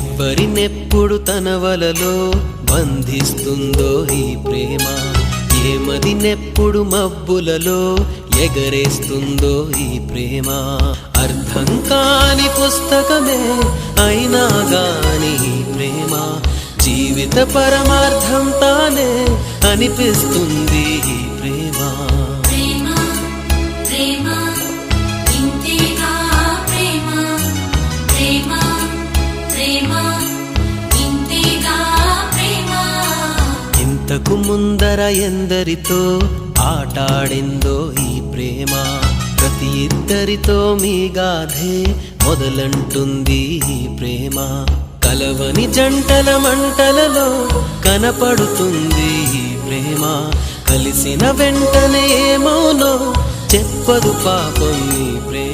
ఎవ్వరినెప్పుడు తన వలలో బంధిస్తుందో ఈ ప్రేమ, ఏమదినెప్పుడు మబ్బులలో ఎగరేస్తుందో ఈ ప్రేమ. అర్థం కాని పుస్తకమే అయినా గాని ఈ ప్రేమ జీవిత పరమార్థం తానే అనిపిస్తుంది ఈ ప్రేమ. ఇంతకు ముందర ఎందరితో ఆటాడిందో ఈ ప్రేమ, ప్రతి ఇద్దరితో మీ గాథే మొదలంటుంది ఈ ప్రేమ. కలవని జంటల మంటలలో కనపడుతుంది ఈ ప్రేమ, కలిసిన వెంటనే ఏమోనో చెప్పదు పాపం ఈ ప్రేమ.